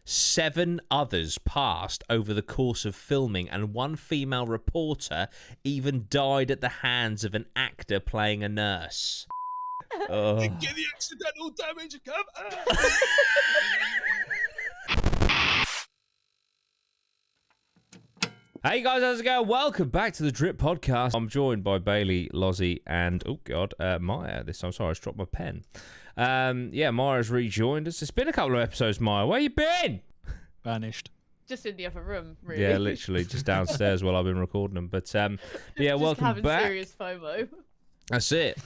7 others passed over the course of filming, and one female reporter even died at the hands of an actor playing a nurse. Get the accidental damage cover. Hey guys, how's it going? Welcome back to the Drip Podcast. I'm joined by Bailey, Lozzie, and Maya. This time, sorry, I just dropped my pen. Maya's rejoined us. It's been a couple of episodes, Maya. Where you been? Vanished. Just in the other room, really. Yeah, literally, just downstairs while I've been recording them. But yeah, just welcome having back. Serious FOMO. That's it.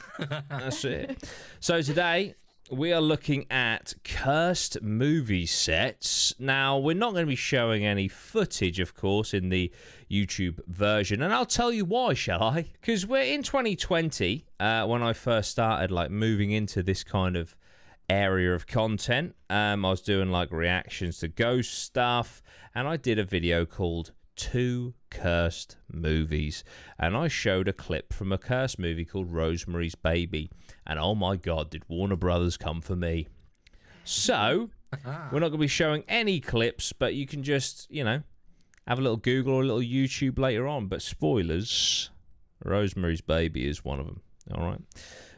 That's it. So today we are looking at cursed movie sets. Now, we're not going to be showing any footage, of course, in the YouTube version. And I'll tell you why, shall I? Because we're in 2020, when I first started moving into this kind of area of content. I was doing reactions to ghost stuff, and I did a video called 2 Cursed Movies, and I showed a clip from a cursed movie called Rosemary's Baby, and oh my god, did Warner Brothers come for me. So we're not going to be showing any clips, but you can just, have a little Google or a little YouTube later on. But spoilers, Rosemary's Baby is one of them. All right,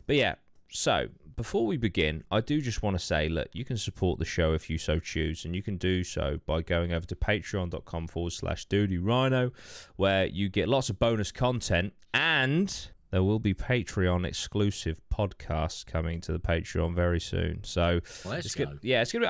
but yeah, so before we begin, I do just want to say, look, you can support the show if you so choose, and you can do so by going over to patreon.com/DutyRhino, where you get lots of bonus content, and there will be Patreon exclusive podcasts coming to the Patreon very soon. So it's gonna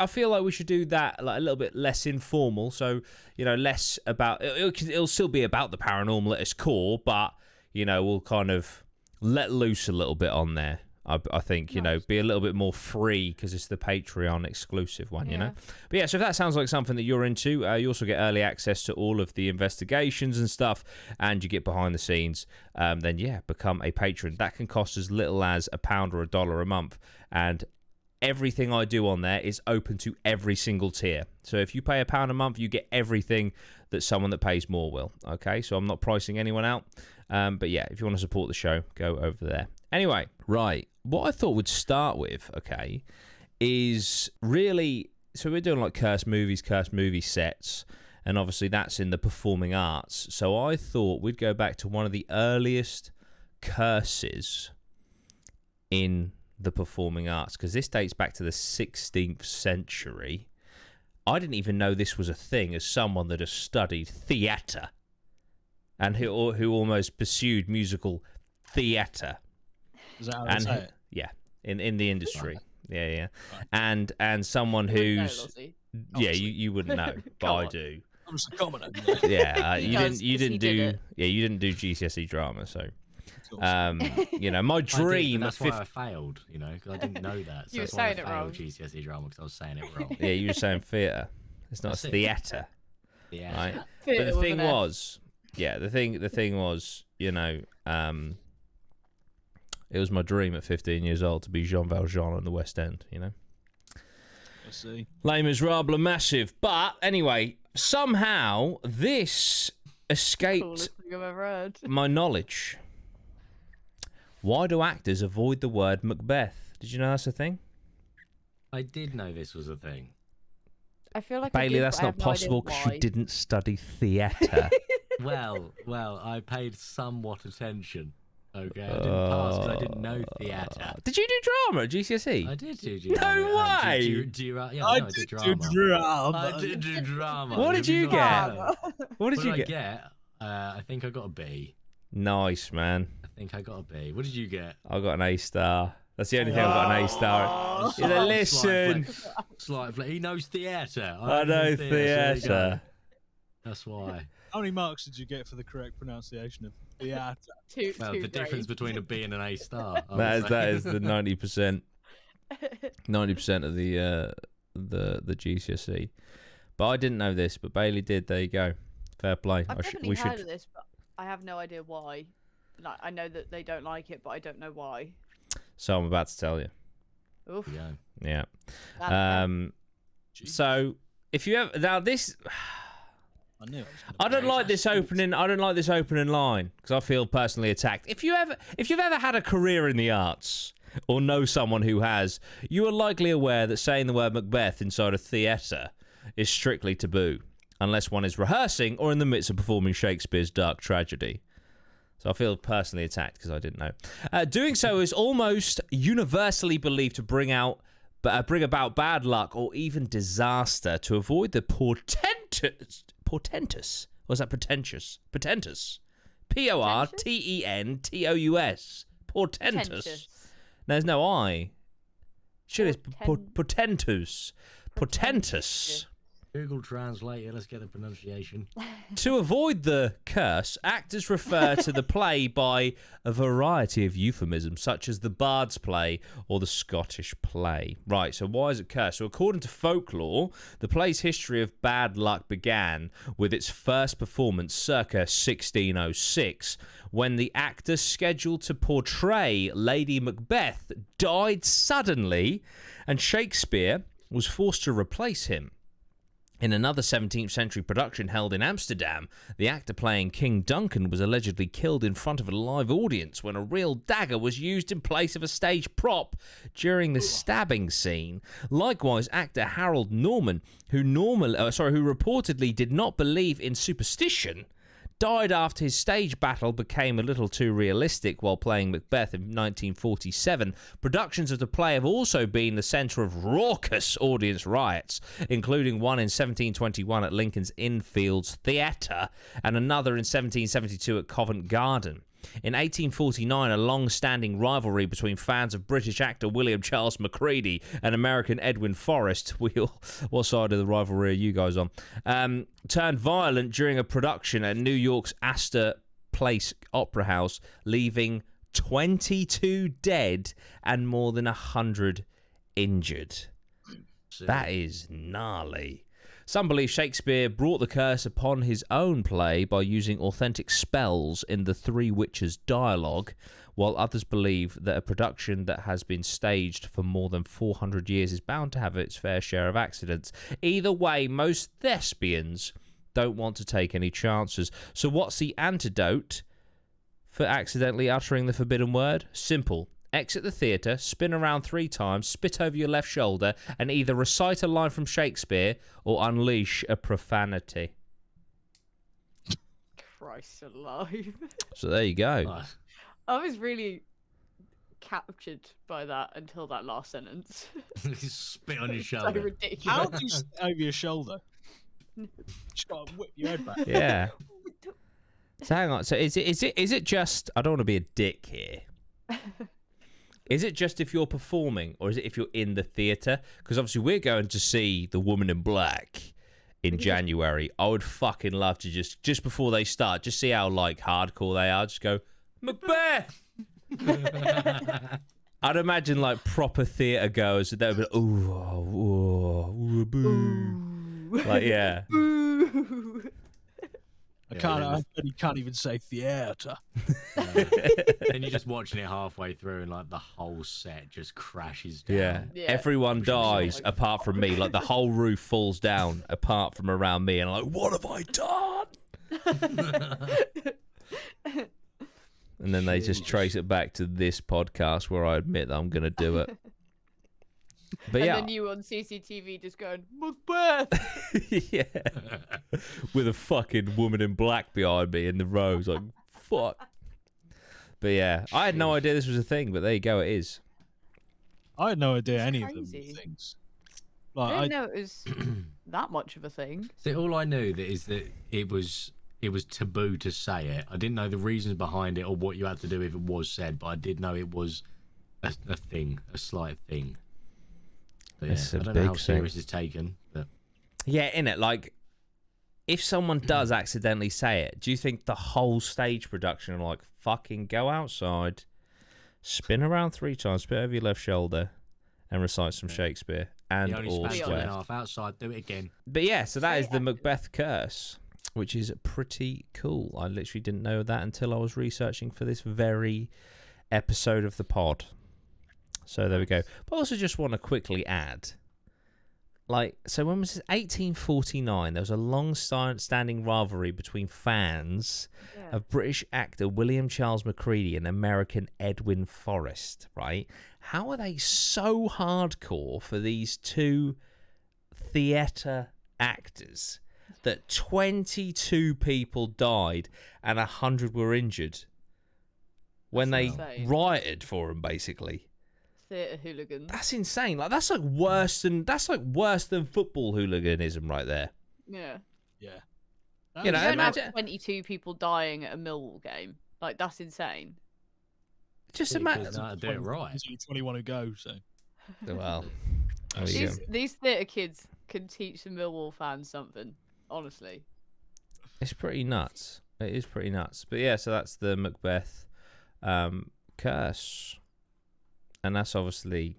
I feel like we should do that a little bit less informal. So less about it'll still be about the paranormal at its core, but we'll kind of let loose a little bit on there. I think, nice. Be a little bit more free because it's the Patreon exclusive one, But yeah, so if that sounds like something that you're into, you also get early access to all of the investigations and stuff, and you get behind the scenes, then yeah, become a patron. That can cost as little as £1 or $1 a month, and everything I do on there is open to every single tier. So if you pay £1 a month, you get everything that someone that pays more will, okay? So I'm not pricing anyone out, but yeah, if you want to support the show, go over there. Anyway, right, what I thought we'd start with, okay, is really, so we're doing cursed movies, cursed movie sets, and obviously that's in the performing arts. So I thought we'd go back to one of the earliest curses in the performing arts, because this dates back to the 16th century. I didn't even know this was a thing as someone that has studied theatre and who almost pursued musical theatre. Is that how they say it? Yeah, in the industry. Right. Yeah. Right. And someone who's you wouldn't know, but I do. I'm just a commoner. Yeah, you didn't do GCSE drama, so my dream. That's why I failed, because I didn't know that. So You were that's why I saying it failed wrong. GCSE drama because I was saying it wrong. Yeah, you were saying theatre. It's not That's it. theatre, Yeah. right? Theatre But the with thing an F. was, it was my dream at 15 years old to be Jean Valjean in the West End, I see. Les Miserables massive. But anyway, somehow this escaped Coolest thing I've ever heard. my knowledge. Why do actors avoid the word MacBeth? Did you know that's a thing? I did know this was a thing. I feel like I Bailey, did, that's but I not have no idea possible because why. you didn't study theatre. Well, I paid somewhat attention. Okay, I didn't pass because I didn't know theatre. Did you do drama at GCSE? I did do No drama. way! I did drama. I did do drama. What did you get? What What did did you I get? get? I think I got a B. Nice, man. I think I got a B. What did you get? I got an A star. That's the only thing I've got an A star. Slight- Listen. Slight flex. He knows theatre. I know there you go. theatre. That's why. How many marks did you get for the correct pronunciation of theatre? Well, the difference between a B and an A star. That is the 90%. 90% of the GCSE. But I didn't know this, but Bailey did. There you go. Fair play. I've definitely heard of this, but I have no idea why. I know that they don't like it, but I don't know why. So I'm about to tell you. Oof. Yeah. That's So if you ever now this. I knew. I don't like this opening. I don't like this opening line because I feel personally attacked. If you've ever had a career in the arts or know someone who has, you are likely aware that saying the word MacBeth inside a theatre is strictly taboo, unless one is rehearsing or in the midst of performing Shakespeare's dark tragedy. So I feel personally attacked because I didn't know. Doing so is almost universally believed to bring about bad luck or even disaster. To avoid the portentous, or is that pretentious? Portentous. Portentous. Portentous. There's no I. Sure, it's portentous. Portentous. Google Translate it, let's get the pronunciation. To avoid the curse, actors refer to the play by a variety of euphemisms, such as the Bard's play or the Scottish play. Right, so why is it cursed? So according to folklore, the play's history of bad luck began with its first performance circa 1606, when the actor scheduled to portray Lady Macbeth died suddenly, and Shakespeare was forced to replace him. In another 17th century production held in Amsterdam, the actor playing King Duncan was allegedly killed in front of a live audience when a real dagger was used in place of a stage prop during the stabbing scene. Likewise, actor Harold Norman, who reportedly did not believe in superstition, died after his stage battle became a little too realistic while playing Macbeth in 1947. Productions of the play have also been the centre of raucous audience riots, including one in 1721 at Lincoln's Inn Fields Theatre and another in 1772 at Covent Garden. In 1849, a long-standing rivalry between fans of British actor William Charles Macready and American Edwin Forrest, what side of the rivalry are you guys on, turned violent during a production at New York's Astor Place Opera House, leaving 22 dead and more than 100 injured. That is gnarly. Some believe Shakespeare brought the curse upon his own play by using authentic spells in the Three Witches dialogue, while others believe that a production that has been staged for more than 400 years is bound to have its fair share of accidents. Either way, most thespians don't want to take any chances. So what's the antidote for accidentally uttering the forbidden word? Simple. Exit the theatre, spin around 3 times, spit over your left shoulder, and either recite a line from Shakespeare or unleash a profanity. Christ alive. So there you go. Nice. I was really captured by that until that last sentence. Spit on your So shoulder. ridiculous. How do you sit over your shoulder? Just gotta whip your head back. Yeah. So hang on. So is it just? I don't want to be a dick here. Is it just if you're performing, or is it if you're in the theatre? Because obviously we're going to see The Woman in Black in January. I would fucking love to just before they start, just see how like hardcore they are. Just go, Macbeth. I'd imagine like proper theatre goers. They would be like, ooh, boo. Like yeah. Boo. I can't even say theatre. Then you're just watching it halfway through and like the whole set just crashes down. Yeah. Everyone dies apart from me. Like the whole roof falls down apart from around me, and I'm like, what have I done? And then they just trace it back to this podcast where I admit that I'm going to do it. But and then you on CCTV just going, Macbeth! Yeah. With a fucking woman in black behind me in the rows. Like, fuck. But yeah, I had no idea this was a thing, but there you go, it is. I had no idea any of them Crazy. things. I Like, didn't know it was that much of a thing. See, all I knew is that it was taboo to say it. I didn't know the reasons behind it or what you had to do if it was said, but I did know it was a thing, a slight thing. But yeah, It's a I don't big know how thing. serious it's taken. But Yeah, innit? Like, if someone does accidentally say it, do you think the whole stage production are like, fucking go outside, spin around 3 times, spit over your left shoulder, and recite some Shakespeare and you only all smashed 2 swear? and a half outside. Do it again. But yeah, so that Say is the it. Macbeth curse, which is pretty cool. I literally didn't know that until I was researching for this very episode of the pod. So there we go. But I also just want to quickly add, like, so when was it? 1849, there was a long-standing rivalry between fans Yeah. of British actor William Charles Macready and American Edwin Forrest, right? How are they so hardcore for these two theatre actors that 22 people died and 100 were injured when they insane. rioted for them, basically. Theatre hooligans. That's insane. Like that's worse than football hooliganism right there. Yeah. Yeah. You know, You don't have imagine- 22 people dying at a Millwall game. Like, that's insane. Just Yeah, imagine. 'cause I do it right. There's only 21 who go, so. Well, there you go. These theatre kids can teach the Millwall fans something, honestly. It's pretty nuts. It is pretty nuts. But yeah, so that's the MacBeth curse. And that's obviously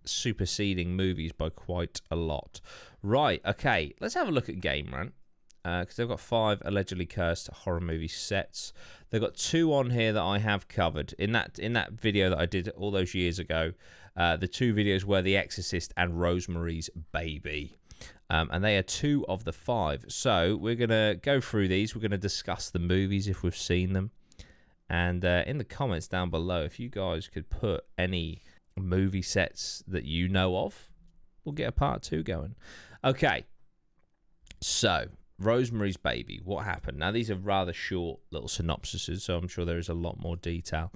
superseding movies by quite a lot. Right, okay. Let's have a look at Game Rant. Because they've got 5 allegedly cursed horror movie sets. They've got 2 on here that I have covered. In that video that I did all those years ago, the 2 videos were The Exorcist and Rosemary's Baby. And they are 2 of the 5. So we're going to go through these. We're going to discuss the movies if we've seen them. And in the comments down below, if you guys could put any movie sets that you know of, we'll get a part 2 going. Okay. So, Rosemary's Baby, what happened? Now, these are rather short little synopsises, so I'm sure there is a lot more detail.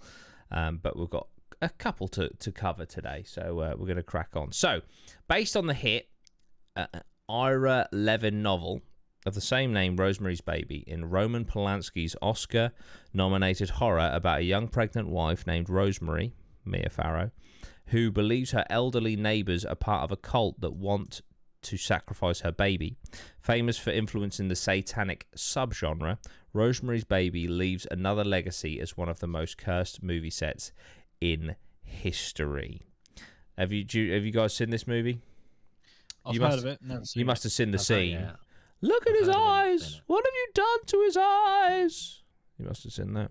But we've got a couple to cover today, so we're going to crack on. So, based on the hit Ira Levin novel of the same name, Rosemary's Baby, in Roman Polanski's Oscar-nominated horror about a young pregnant wife named Rosemary, Mia Farrow, who believes her elderly neighbours are part of a cult that want to sacrifice her baby. Famous for influencing the satanic subgenre, Rosemary's Baby leaves another legacy as one of the most cursed movie sets in history. Have you guys seen this movie? I've You heard must- of it. Never seen You must have seen the I've heard- scene. yeah. Look at I've his heard of it, never eyes. seen it. What have you done to his eyes? You must have seen that. it.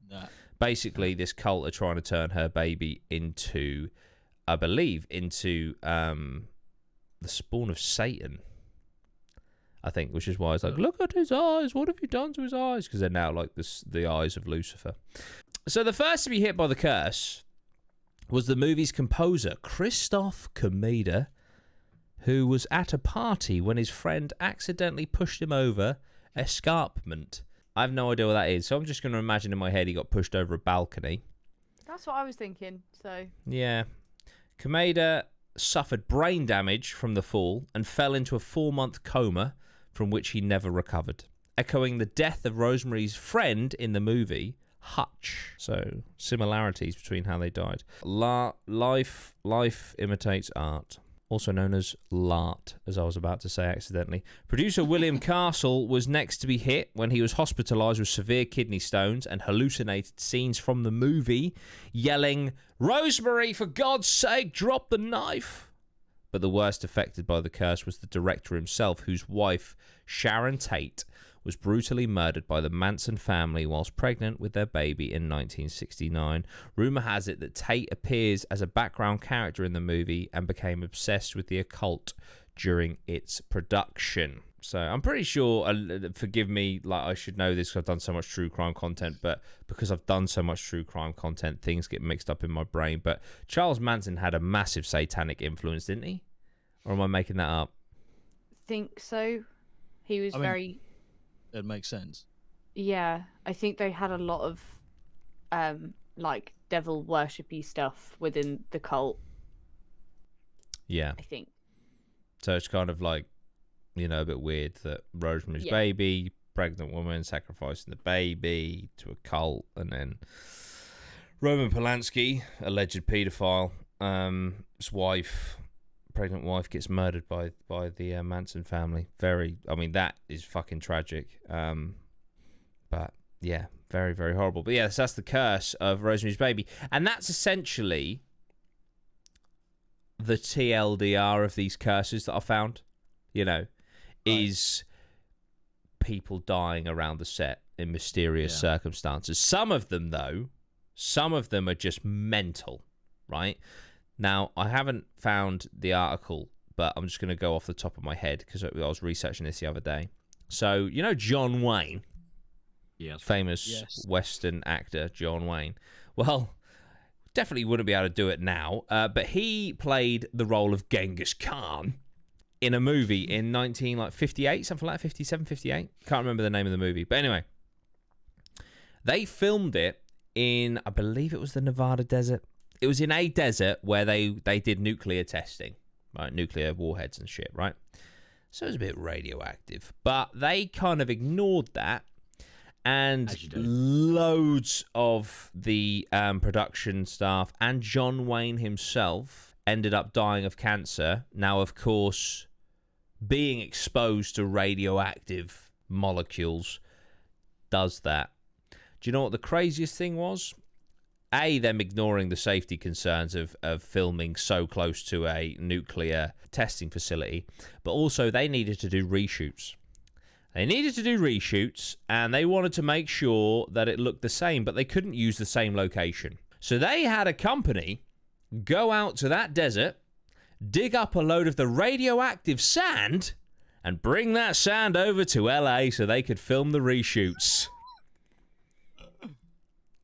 Nah. Basically, this cult are trying to turn her baby into, I believe, into the spawn of Satan. I think, which is why it's like, look at his eyes. What have you done to his eyes? Because they're now like the eyes of Lucifer. So the first to be hit by the curse was the movie's composer, Christoph Komeda, who was at a party when his friend accidentally pushed him over escarpment. I have no idea what that is, so I'm just going to imagine in my head he got pushed over a balcony. That's what I was thinking, so... Yeah. Komeda suffered brain damage from the fall and fell into a 4-month coma from which he never recovered, echoing the death of Rosemary's friend in the movie, Hutch. So, similarities between how they died. Life imitates art. Also known as LART, as I was about to say accidentally. Producer William Castle was next to be hit when he was hospitalised with severe kidney stones and hallucinated scenes from the movie, yelling, "Rosemary, for God's sake, drop the knife!" But the worst affected by the curse was the director himself, whose wife, Sharon Tate, was brutally murdered by the Manson family whilst pregnant with their baby in 1969. Rumour has it that Tate appears as a background character in the movie and became obsessed with the occult during its production. So I'm pretty sure, forgive me, like I should know this because I've done so much true crime content, but because I've done so much true crime content, things get mixed up in my brain. But Charles Manson had a massive satanic influence, didn't he? Or am I making that up? Think so. He was very... It makes sense. Yeah, I think they had a lot of, like, devil worshipy stuff within the cult, Yeah. I think. So it's kind of like, you know, a bit weird that Rosemary's Yeah. Baby, pregnant woman sacrificing the baby to a cult, and then Roman Polanski, alleged paedophile, his wife, pregnant wife, gets murdered by the Manson family. That is fucking tragic. But yeah, very, very horrible. But yes, that's the curse of Rosemary's Baby, and that's essentially the TLDR of these curses that I found. You know, is people dying around the set in mysterious circumstances. Some of them, though, are just mental, right? Now, I haven't found the article, but I'm just going to go off the top of my head because I was researching this the other day. So, you know John Wayne? Yes. Famous Western actor, John Wayne. Well, definitely wouldn't be able to do it now, but he played the role of Genghis Khan in a movie in 1958, something like that, 57, 58. Can't remember the name of the movie. But anyway, they filmed it in, I believe it was the Nevada desert. It was in a desert where they did nuclear testing, right? Nuclear warheads and shit, right? So it was a bit radioactive. But they kind of ignored that. And loads of the production staff and John Wayne himself ended up dying of cancer. Now, of course, being exposed to radioactive molecules does that. Do you know what the craziest thing was? A, them ignoring the safety concerns of filming so close to a nuclear testing facility, but also they needed to do reshoots. They needed to do reshoots, and they wanted to make sure that it looked the same, but they couldn't use the same location. So they had a company go out to that desert, dig up a load of the radioactive sand, and bring that sand over to LA so they could film the reshoots.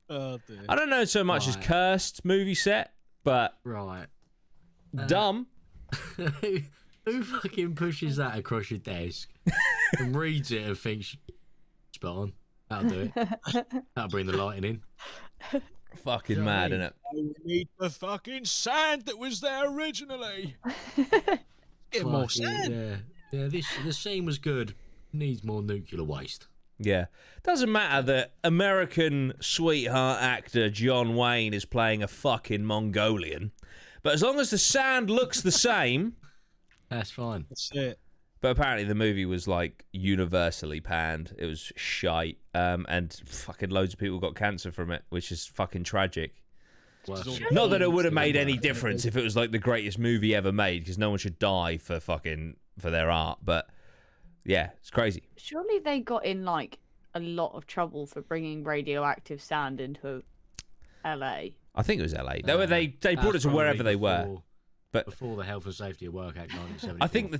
Oh, dear. I don't know so much as cursed movie set, but dumb. Who fucking pushes that across your desk and reads it and thinks, spot on, that'll do it. That'll bring the lighting in. Fucking mad, isn't it? We need the fucking sand that was there originally. Get more sand. Yeah. The scene was good. Needs more nuclear waste. Yeah. Doesn't matter that American sweetheart actor John Wayne is playing a fucking Mongolian, but as long as the sand looks the same, that's fine. That's it. But apparently the movie was like universally panned. It was shite, and fucking loads of people got cancer from it, which is fucking tragic. Well, not that it would have made any difference if it was like the greatest movie ever made, because no one should die for their art. But yeah, it's crazy. Surely they got in like a lot of trouble for bringing radioactive sand into LA. I think it was LA. They brought it to wherever they were. But before the Health and Safety at Work Act 1974. I think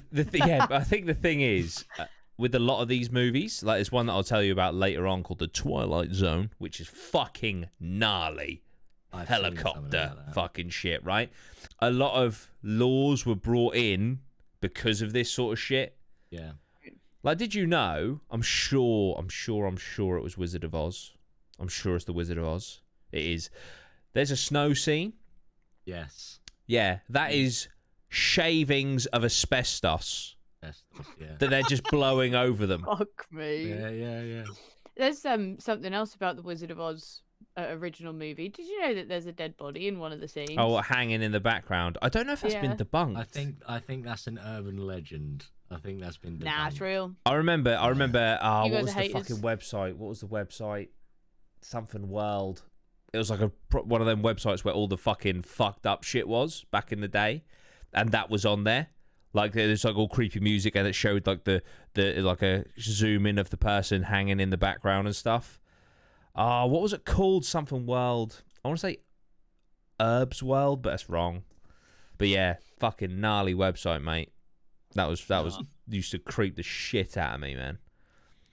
I think the thing is, with a lot of these movies, like there's one that I'll tell you about later on called the Twilight Zone, which is fucking gnarly. Helicopter fucking shit, right? A lot of laws were brought in because of this sort of shit. Yeah. Like, did you know? I'm sure it was Wizard of Oz. I'm sure it's the Wizard of Oz. It is. There's a snow scene. Yes. Yeah, that is shavings of asbestos Yeah. that they're just blowing over them. Fuck me. Yeah. There's something else about the Wizard of Oz original movie. Did you know that there's a dead body in one of the scenes? Oh, hanging in the background. I don't know if that's been debunked. I think that's an urban legend. I think that's been debunked. Nah, it's real. I remember. What guys was are the haters. fucking website? What was the website? Something World. It was like one of them websites where all the fucking fucked up shit was back in the day, and that was on there. Like there's like all creepy music, and it showed like the like a zoom in of the person hanging in the background and stuff. What was it called? Something World. I want to say Herbs World, but that's wrong. But yeah, fucking gnarly website, mate. That was used to creep the shit out of me, man.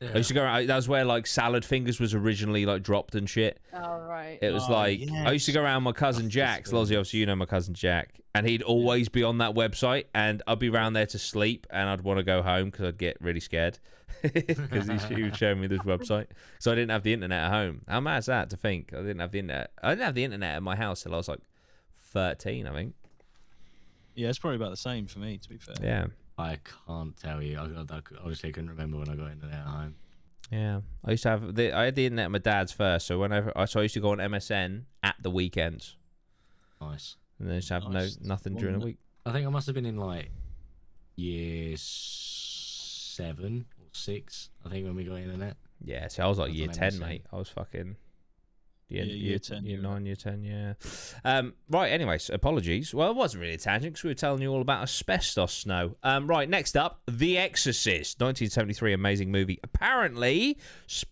Yeah. I used to go around, that was where like Salad Fingers was originally like dropped and shit. Oh, right. It was I used to go around my cousin Jack's. Lozzie, obviously you know my cousin Jack, and he'd always be on that website, and I'd be around there to sleep, and I'd want to go home because I'd get really scared because he was showing me this website. So I didn't have the internet at home. How mad is that to think? I didn't have the internet. I didn't have the internet at my house till I was like 13, I think. Yeah, it's probably about the same for me, to be fair. Yeah. I can't tell you. I honestly couldn't remember when I got internet at home. Yeah, I used to have I had the internet at my dad's first, so I used to go on MSN at the weekends. Nice. And then just have nothing during the week. I think I must have been in like year 7 or 6. I think when we got internet. Yeah, see, I was like year 10, MSN. mate. I was fucking year 10, year 9, year 10. Yeah. Right. Anyways, apologies. Well, it wasn't really a tangent because we were telling you all about asbestos snow. Right. Next up, The Exorcist, 1973, amazing movie. Apparently,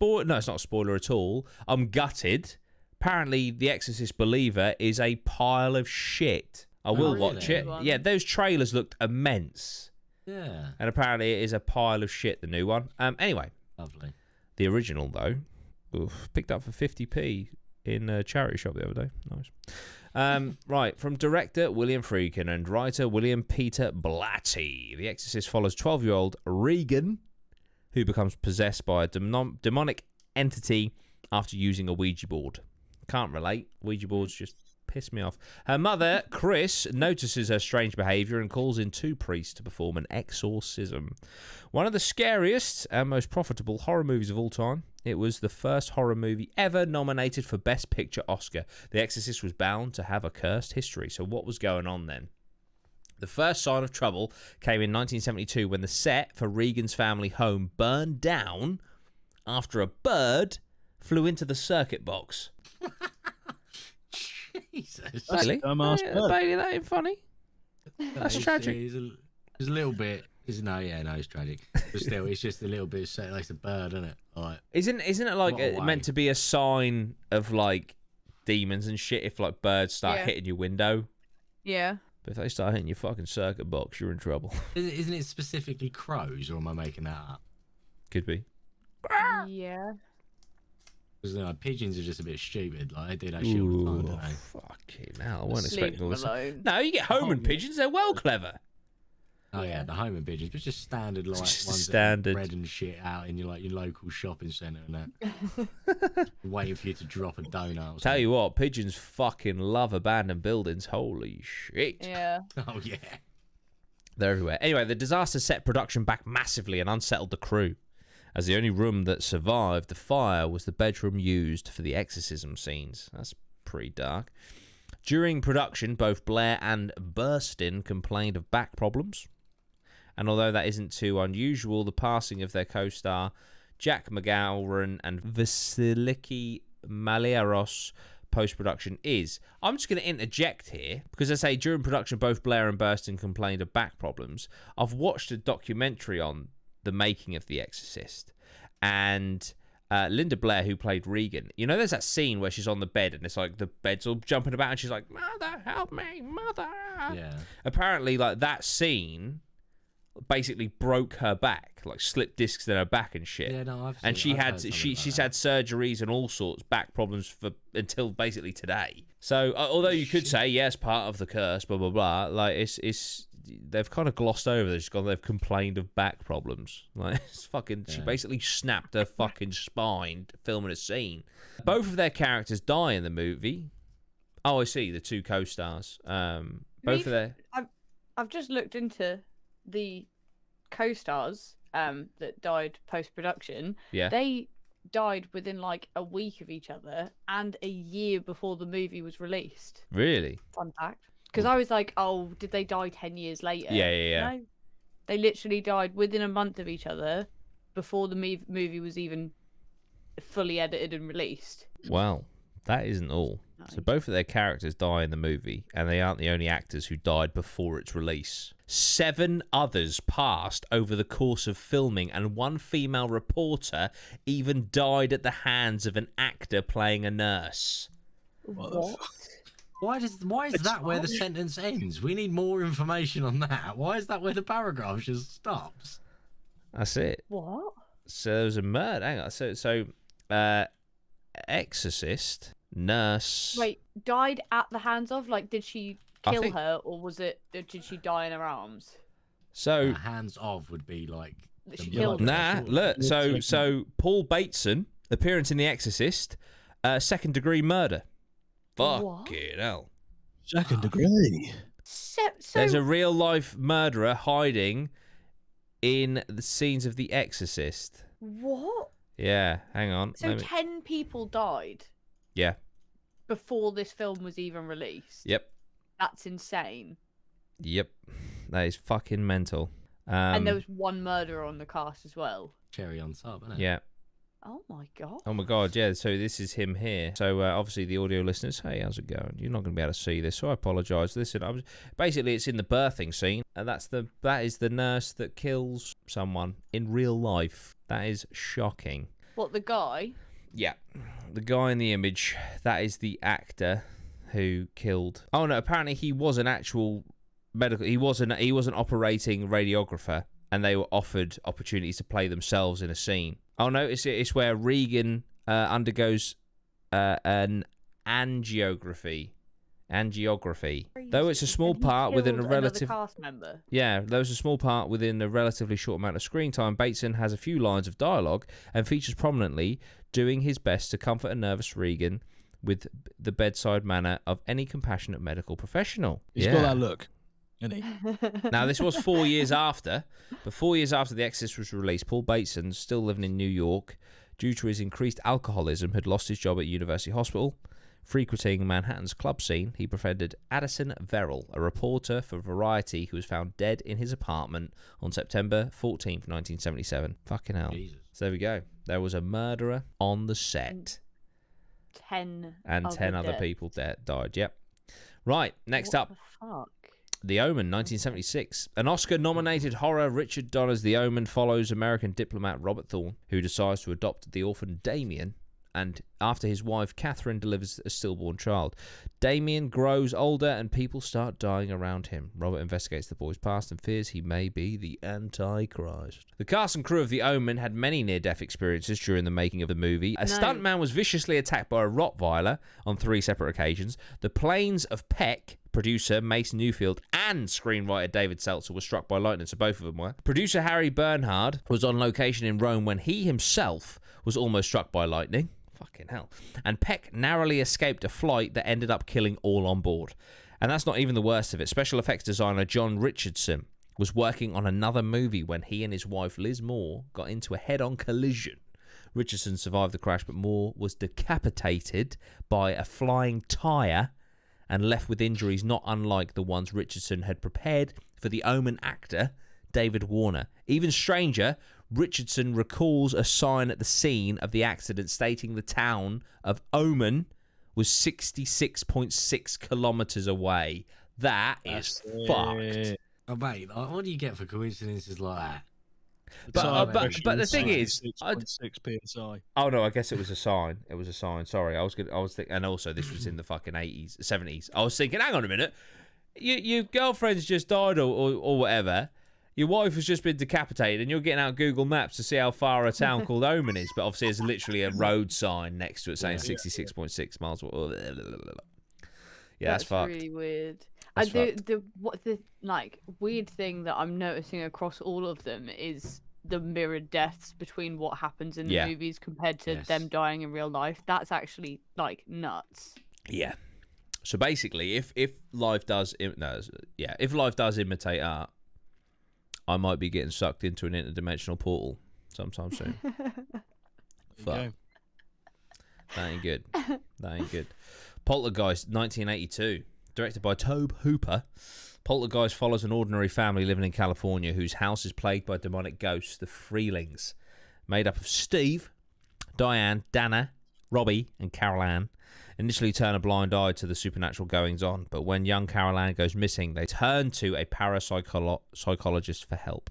no, it's not a spoiler at all. I'm gutted. Apparently, The Exorcist Believer is a pile of shit. I will watch it. One. Yeah, those trailers looked immense. Yeah. And apparently, it is a pile of shit. The new one. Anyway, Lovely. the original though, picked up for 50p. in a charity shop the other day. Nice. Right, from director William Friedkin and writer William Peter Blatty. The Exorcist follows 12-year-old Regan, who becomes possessed by a demonic entity after using a Ouija board. Can't relate. Ouija boards just piss me off. Her mother, Chris, notices her strange behaviour and calls in 2 priests to perform an exorcism. One of the scariest and most profitable horror movies of all time. It was the first horror movie ever nominated for Best Picture Oscar. The Exorcist was bound to have a cursed history. So what was going on then? The first sign of trouble came in 1972 when the set for Regan's family home burned down after a bird flew into the circuit box. Jesus. Bailey, Bailey, that ain't funny. That's tragic. It's a little bit. It's tragic. But still, it's just a little bit. Like it's a bird, isn't it? Like, isn't it like meant to be a sign of like demons and shit? If like birds start hitting your window, yeah. But if they start hitting your fucking circuit box, you're in trouble. Isn't it specifically crows, or am I making that up? Could be. Yeah. Because pigeons are just a bit stupid. Like they do that shit all the time, don't they? Fucking hell! I wasn't expecting all this. Alone. No, you get Omen pigeons. They're well clever. Oh yeah, the Omen pigeons, but just standard like Just ones standard. that bread and shit out in your local shopping centre and that. Waiting for you to drop a donut. Tell you what, pigeons fucking love abandoned buildings. Holy shit! Yeah. Oh yeah. They're everywhere. Anyway, the disaster set production back massively and unsettled the crew, as the only room that survived the fire was the bedroom used for the exorcism scenes. That's pretty dark. During production, both Blair and Burstyn complained of back problems. And although that isn't too unusual, the passing of their co-star Jack McGowan and Vasiliki Maliaros post-production is. I'm just going to interject here, because I say during production, both Blair and Burstyn complained of back problems. I've watched a documentary on the making of The Exorcist, and Linda Blair, who played Regan, you know, there's that scene where she's on the bed and it's like the bed's all jumping about and she's like, "Mother, help me, mother." Yeah. Apparently, like, that scene basically broke her back, like slipped discs in her back and shit. Yeah, no, she's had surgeries and all sorts, back problems for until basically today. So although you could say yes, part of the curse, blah blah blah, like it's they've kind of glossed over this. They've complained of back problems. Like it's fucking, she basically snapped her fucking spine filming a scene. Both of their characters die in the movie. Oh, I see. The 2 co-stars. Both of their. I've just looked into the co-stars that died post-production. Yeah. They died within like a week of each other and a year before the movie was released. Really? Fun fact. Because I was like, oh, did they die 10 years later? Yeah. No. They literally died within a month of each other before the movie was even fully edited and released. Well, that isn't all. Nice. So both of their characters die in the movie, and they aren't the only actors who died before its release. 7 others passed over the course of filming, and 1 female reporter even died at the hands of an actor playing a nurse. What? Why is that where the sentence ends? We need more information on that. Why is that where the paragraph just stops? That's it. What? So there was a murder. Hang on. So Exorcist, nurse. Wait, died at the hands of? Like, did she kill her, or did she die in her arms? So hands of would be like. She killed her. Nah, look. So Paul Bateson, appearance in The Exorcist, 2nd degree murder. Fucking hell. 2nd degree. There's a real life murderer hiding in the scenes of The Exorcist. What? Yeah, hang on. So 10 people died. Yeah. Before this film was even released. Yep. That's insane. Yep. That is fucking mental. And there was 1 murderer on the cast as well. Cherry on top, isn't it? Yeah. Oh my god. Oh my god, yeah. So this is him here. So obviously the audio listeners, hey, how's it going? You're not going to be able to see this, so I apologise. Listen, basically it's in the birthing scene, and that is the nurse that kills someone in real life. That is shocking. What, the guy? Yeah, the guy in the image. That is the actor who killed. Oh no, apparently he was an actual medical. He was an operating radiographer, and they were offered opportunities to play themselves in a scene. Oh no, it's where Regan undergoes an angiography. Though it's a small part within a relative cast member. Yeah, there was a small part within a relatively short amount of screen time. Bateson has a few lines of dialogue and features prominently, doing his best to comfort a nervous Regan with the bedside manner of any compassionate medical professional. He's got that look, isn't he? Now, this was 4 years after. But 4 years after The Exorcist was released, Paul Bateson, still living in New York, due to his increased alcoholism, had lost his job at University Hospital. Frequenting Manhattan's club scene, he befriended Addison Verrill, a reporter for Variety who was found dead in his apartment on September 14th, 1977. Fucking hell. Jesus. So there we go. There was a murderer on the set. 10 other people died. Yep. Right, next up. What the fuck? The Omen, 1976. An Oscar-nominated horror, Richard Donner's The Omen follows American diplomat Robert Thorne, who decides to adopt the orphan Damien, and after his wife Catherine delivers a stillborn child. Damien grows older and people start dying around him. Robert investigates the boy's past and fears he may be the Antichrist. The cast and crew of The Omen had many near-death experiences during the making of the movie. A stuntman was viciously attacked by a Rottweiler on 3 separate occasions. The planes of Peck, producer Mason Newfield, and screenwriter David Seltzer were struck by lightning, so both of them were. Producer Harry Bernhard was on location in Rome when he himself was almost struck by lightning. Fucking hell. And Peck narrowly escaped a flight that ended up killing all on board. And that's not even the worst of it. Special effects designer John Richardson was working on another movie when he and his wife Liz Moore got into a head-on collision. Richardson survived the crash, but Moore was decapitated by a flying tyre and left with injuries not unlike the ones Richardson had prepared for the Omen actor David Warner. Even stranger, Richardson recalls a sign at the scene of the accident stating the town of Omen was 66.6 kilometres away. That is fucked. Oh, mate, what do you get for coincidences like that? But the thing is, 6.6 psi. Oh no, I guess it was a sign. It was a sign. Sorry, I was thinking, and also this was in the fucking 80s, 70s. I was thinking, hang on a minute, your girlfriend's just died or whatever. Your wife has just been decapitated, and you're getting out Google Maps to see how far a town called Omen is. But obviously, there's literally a road sign next to it saying 66.6 miles. Yeah, that's fucked. Really weird. That's The weird thing that I'm noticing across all of them is the mirrored deaths between what happens in the movies compared to them dying in real life. That's actually like nuts. Yeah. So basically, if life does imitate art, I might be getting sucked into an interdimensional portal sometime soon. Fuck. That ain't good. That ain't good. Poltergeist, 1982. Directed by Tobe Hooper. Poltergeist follows an ordinary family living in California whose house is plagued by demonic ghosts, the Freelings. Made up of Steve, Diane, Dana, Robbie, and Carol Ann. Initially turn a blind eye to the supernatural goings-on, but when young Carol Ann goes missing, they turn to a parapsychologist for help.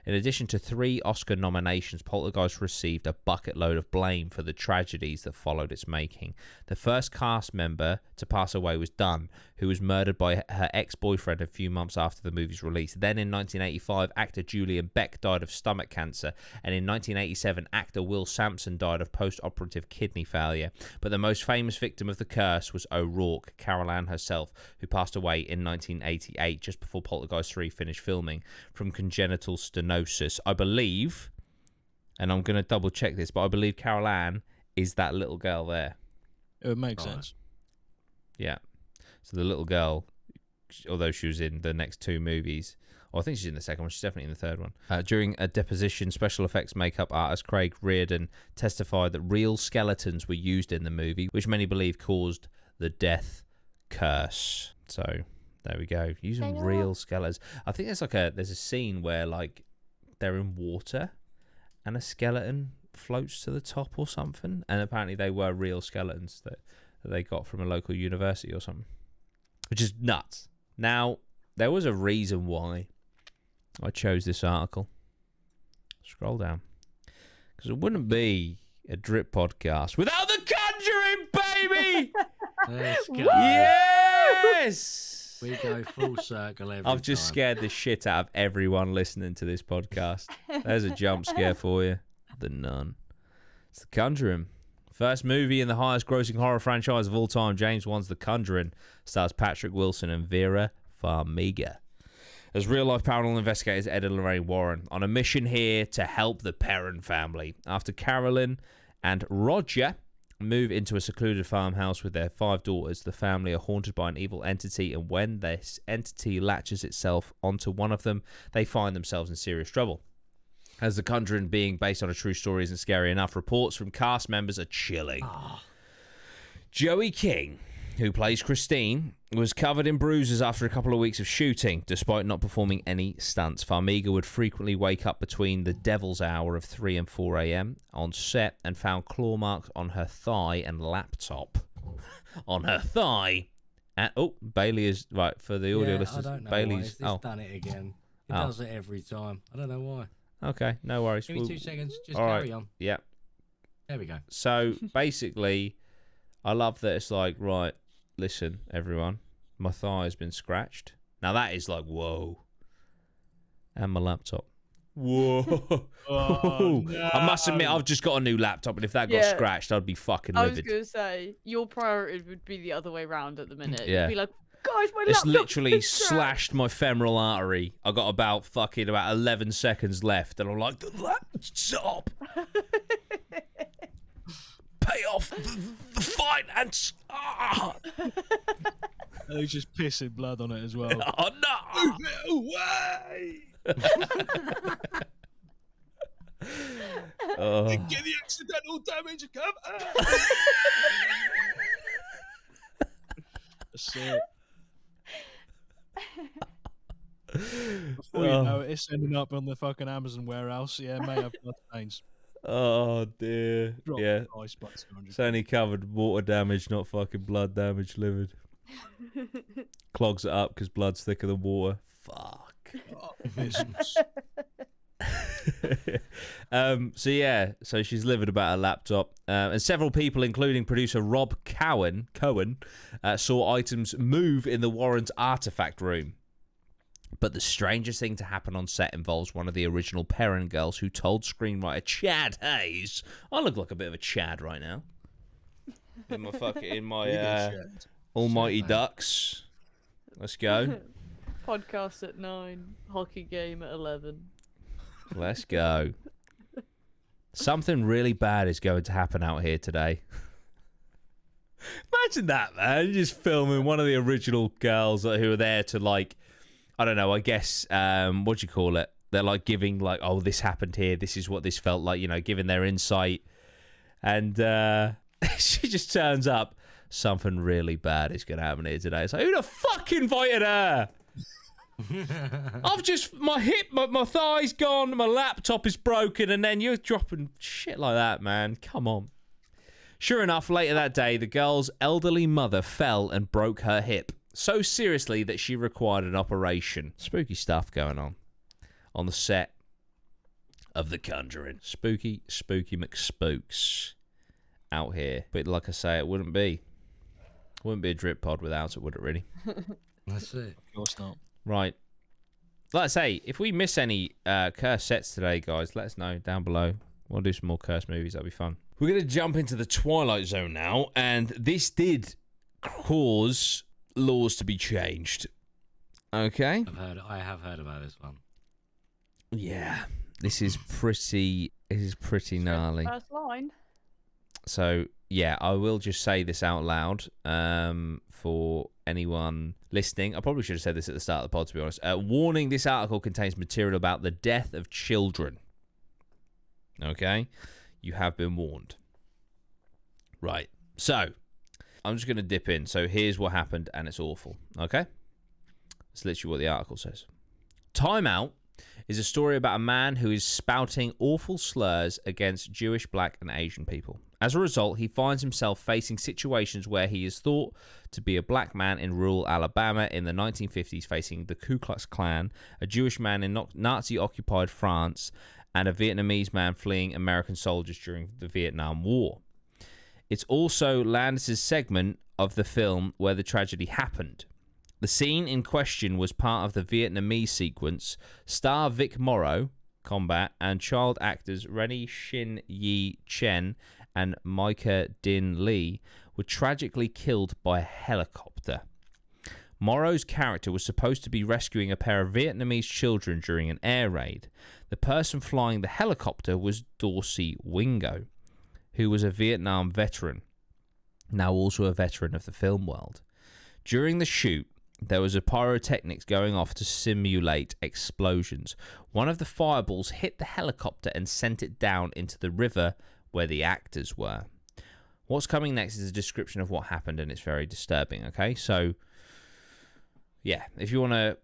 In addition to 3 Oscar nominations, Poltergeist received a bucket load of blame for the tragedies that followed its making. The first cast member to pass away was Dunn, who was murdered by her ex-boyfriend a few months after the movie's release. Then in 1985, actor Julian Beck died of stomach cancer, and in 1987, actor Will Sampson died of post-operative kidney failure. But the most famous victim of the curse was O'Rourke, Carol Ann herself, who passed away in 1988, just before Poltergeist 3 finished filming, from congenital stenosis. I believe, and I'm going to double check this, but I believe Carol Ann is that little girl there. It would make sense. Yeah. So the little girl, although she was in the next 2 movies, I think she's in the second one, she's definitely in the third one. During a deposition, special effects makeup artist Craig Reardon testified that real skeletons were used in the movie, which many believe caused the death curse. So there we go. Using real skeletons. I think there's a scene where like they're in water and a skeleton floats to the top or something, and apparently they were real skeletons that they got from a local university or something, which is nuts. Now, there was a reason why I chose this article. Scroll down, because it wouldn't be a drip podcast without the Conjuring, baby. Let's go. Yes. We go full circle every I've just time. scared the shit out of everyone listening to this podcast. There's a jump scare for you. The Nun. It's the Conjuring. First movie in the highest-grossing horror franchise of all time, James Wan's The Conjuring, stars Patrick Wilson and Vera Farmiga as real-life paranormal investigators Ed and Lorraine Warren on a mission here to help the Perron family. After Carolyn and Roger move into a secluded farmhouse with their 5 daughters, the family are haunted by an evil entity, and when this entity latches itself onto one of them, they find themselves in serious trouble. As The Conjuring being based on a true story isn't scary enough, reports from cast members are chilling. Joey King, who plays Christine, was covered in bruises after a couple of weeks of shooting, despite not performing any stunts. Farmiga would frequently wake up between the devil's hour of 3 and 4 a.m. on set and found claw marks on her thigh and laptop. On her thigh. And, Bailey is... Right, for the audio listeners, I don't know Bailey's... why. It's done it again. It does it every time. I don't know why. Okay, no worries. Give me 2 seconds. Just all carry right. on. Yeah. There we go. So, basically, I love that it's like, right, listen, everyone, my thigh has been scratched. Now, that is like, whoa. And my laptop. Whoa. Oh, no. I must admit, I've just got a new laptop, and if that got scratched, I'd be fucking I was livid. going to say, your priority would be the other way around at the minute. Yeah. You'd be like, guys, my It's laptop's literally been scratched. slashed my femoral artery. I got about 11 seconds left, and I'm like, the laptop. Pay off the finance. He's just pissing blood on it as well. Oh, no. Move it away! Get the accidental damage cover! That's it. Before you know it, it's ending up on the fucking Amazon warehouse. Yeah, may have blood stains. Oh, dear. Drop Yeah. the price by 200. It's only covered water damage, not fucking blood damage, livid. Clogs it up because blood's thicker than water. Fuck. Oh, business. So she's livid about her laptop, and several people, including producer Rob Cohen, saw items move in the Warrens' artifact room. But the strangest thing to happen on set involves one of the original Perron girls who told screenwriter Chad Hayes, I look like a bit of a Chad right now, in my almighty ducks. Let's go. Podcast at 9, hockey game at 11. Let's go. Something really bad is going to happen out here today. Imagine that, man. You're just filming one of the original girls who are there to, like, I don't know, I guess, what do you call it? They're, like, giving, like, oh, this happened here. This is what this felt like, you know, giving their insight. And she just turns up. Something really bad is going to happen here today. It's like, who the fuck invited her? I've just, my hip, my thigh's gone, my laptop is broken, and then you're dropping shit like that, man. Come on. Sure enough, later that day, the girl's elderly mother fell and broke her hip so seriously that she required an operation. Spooky stuff going on the set of The Conjuring. Spooky McSpooks out here. But like I say, it wouldn't be a drip pod without it, would it really? That's it. Of course not. Right. Like I say, if we miss any cursed sets today, guys, let us know down below. We'll do some more cursed movies. That'll be fun. We're going to jump into the Twilight Zone now, and this did cause laws to be changed. Okay? I have heard about this one. Yeah. This is pretty gnarly. First line. So, yeah, I will just say this out loud for anyone listening. I probably should have said this at the start of the pod, to be honest. Warning, this article contains material about the death of children. Okay? You have been warned. Right. So, I'm just going to dip in. So, here's what happened, and it's awful. Okay? That's literally what the article says. Time Out is a story about a man who is spouting awful slurs against Jewish, black, and Asian people. As a result, he finds himself facing situations where he is thought to be a black man in rural Alabama in the 1950s facing the Ku Klux Klan, a Jewish man in Nazi-occupied France, and a Vietnamese man fleeing American soldiers during the Vietnam War. It's also Landis' segment of the film where the tragedy happened. The scene in question was part of the Vietnamese sequence. Star Vic Morrow, combat, and child actors Rennie Shin Yi Chen and Micah Din Lee were tragically killed by a helicopter. Morrow's character was supposed to be rescuing a pair of Vietnamese children during an air raid. The person flying the helicopter was Dorsey Wingo, who was a Vietnam veteran, now also a veteran of the film world. During the shoot, there was a pyrotechnics going off to simulate explosions. One of the fireballs hit the helicopter and sent it down into the river where the actors were. What's coming next is a description of what happened, and it's very disturbing, okay? So, yeah, if you want to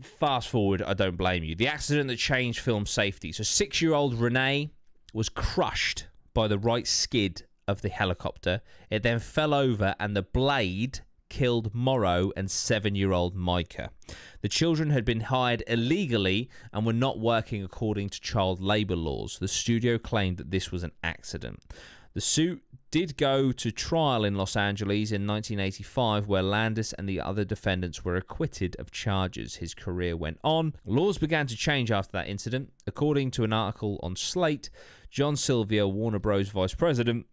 fast forward, I don't blame you. The accident that changed film safety. So 6-year-old Renee was crushed by the right skid of the helicopter. It then fell over, and the blade killed Morrow and 7-year-old Micah. The children had been hired illegally and were not working according to child labour laws. The studio claimed that this was an accident. The suit did go to trial in Los Angeles in 1985, where Landis and the other defendants were acquitted of charges. His career went on. Laws began to change after that incident. According to an article on Slate, John Sylvia, Warner Bros. Vice President,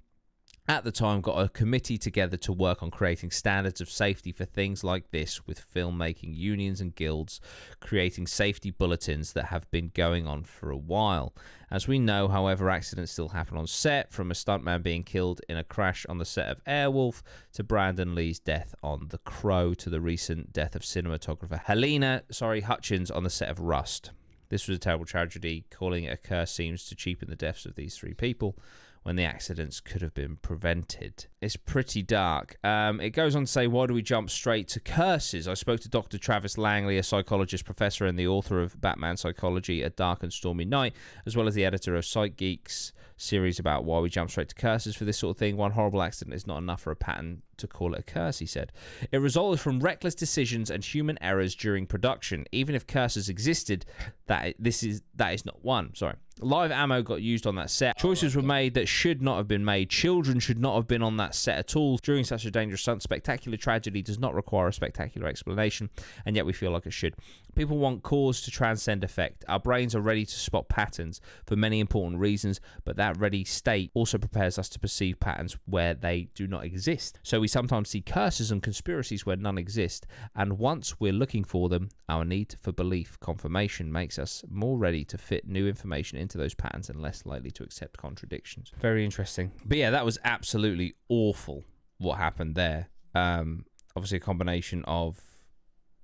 at the time got a committee together to work on creating standards of safety for things like this, with filmmaking unions and guilds creating safety bulletins that have been going on for a while. As we know, however, accidents still happen on set, from a stuntman being killed in a crash on the set of Airwolf to Brandon Lee's death on The Crow to the recent death of cinematographer Helena Hutchins on the set of Rust. This was a terrible tragedy. Calling it a curse seems to cheapen the deaths of these 3 people when the accidents could have been prevented. It's pretty dark. It goes on to say, why do we jump straight to curses? I spoke to Dr. Travis Langley, a psychologist professor and the author of Batman Psychology, A Dark and Stormy Night, as well as the editor of Psych Geek's series about why we jump straight to curses for this sort of thing. One horrible accident is not enough for a pattern to call it a curse, he said. It resulted from reckless decisions and human errors during production. Even if curses existed, that is not one. Sorry. Live ammo got used on that set. Choices were made that should not have been made. Children should not have been on that set at all during such a dangerous stunt. Spectacular tragedy does not require a spectacular explanation, and yet we feel like it should. People want cause to transcend effect. Our brains are ready to spot patterns for many important reasons, but that ready state also prepares us to perceive patterns where they do not exist. So we sometimes see curses and conspiracies where none exist, and once we're looking for them, our need for belief confirmation makes us more ready to fit new information into those patterns and less likely to accept contradictions. Very interesting. But yeah, that was absolutely awful what happened there. Obviously a combination of,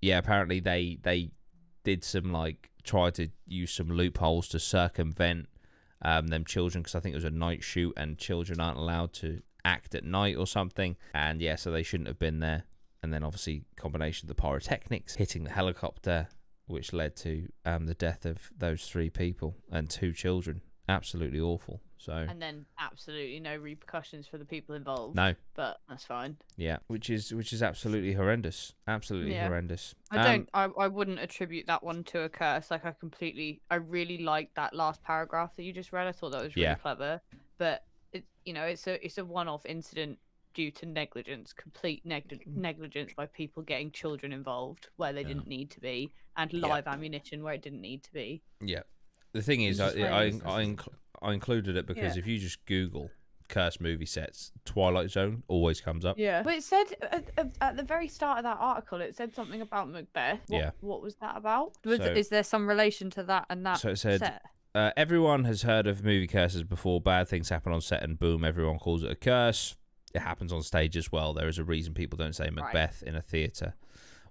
yeah, apparently they did some, try to use some loopholes to circumvent them children, because I think it was a night shoot and children aren't allowed to act at night or something, and yeah, so they shouldn't have been there. And then obviously combination of the pyrotechnics hitting the helicopter, which led to the death of those 3 people and 2 children. Absolutely awful. So, and then absolutely no repercussions for the people involved. No, but that's fine. Yeah, which is absolutely horrendous. Absolutely horrendous. I wouldn't attribute that one to a curse. I really liked that last paragraph that you just read. I thought that was really clever. But it's a one-off incident due to negligence, complete negligence by people getting children involved where they didn't need to be, and live ammunition where it didn't need to be. Yeah. The thing is, I included it because if you just Google cursed movie sets, Twilight Zone always comes up. Yeah. But it said at the very start of that article, it said something about MacBeth. What was that about? Is there some relation to that and that? So it said, set? Everyone has heard of movie curses before. Bad things happen on set and boom, everyone calls it a curse. It happens on stage as well. There is a reason people don't say MacBeth in a theatre.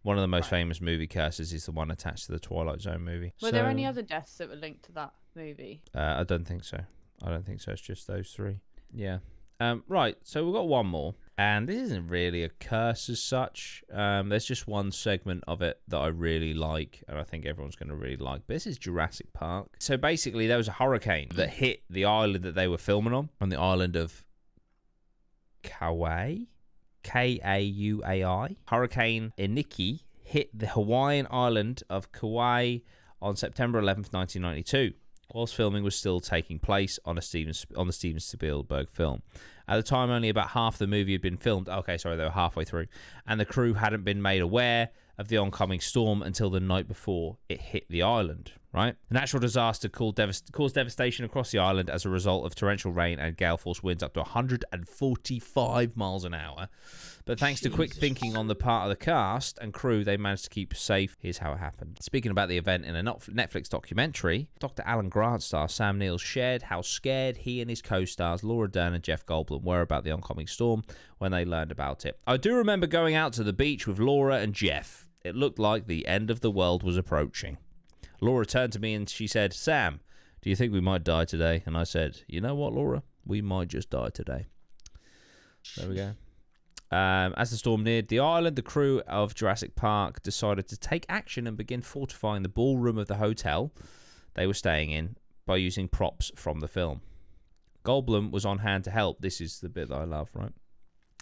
One of the most famous movie curses is the one attached to the Twilight Zone movie. Were there any other deaths that were linked to that movie? I don't think so. It's just those 3. Yeah. Right, so we've got one more. And this isn't really a curse as such. There's just one segment of it that I really like, and I think everyone's going to really like. But this is Jurassic Park. So basically, there was a hurricane that hit the island that they were filming on the island of Kauai. Kauai. Hurricane Iniki hit the Hawaiian island of Kauai on September 11th, 1992, whilst filming was still taking place on the Steven Spielberg film. At the time, only about half the movie had been filmed. Okay, sorry, they were halfway through. And the crew hadn't been made aware of the oncoming storm until the night before it hit the island, right? The natural disaster caused devastation across the island as a result of torrential rain and gale force winds up to 145 miles an hour. But thanks to quick thinking on the part of the cast and crew, they managed to keep safe. Here's how it happened. Speaking about the event in a Netflix documentary, Dr. Alan Grant star Sam Neill shared how scared he and his co-stars Laura Dern and Jeff Goldblum were about the oncoming storm when they learned about it. I do remember going out to the beach with Laura and Jeff. It looked like the end of the world was approaching. Laura turned to me and she said, "Sam, do you think we might die today?" And I said, "You know what, Laura? We might just die today." There we go. As the storm neared the island, the crew of Jurassic Park decided to take action and begin fortifying the ballroom of the hotel they were staying in by using props from the film. Goldblum was on hand to help. This is the bit that I love, right?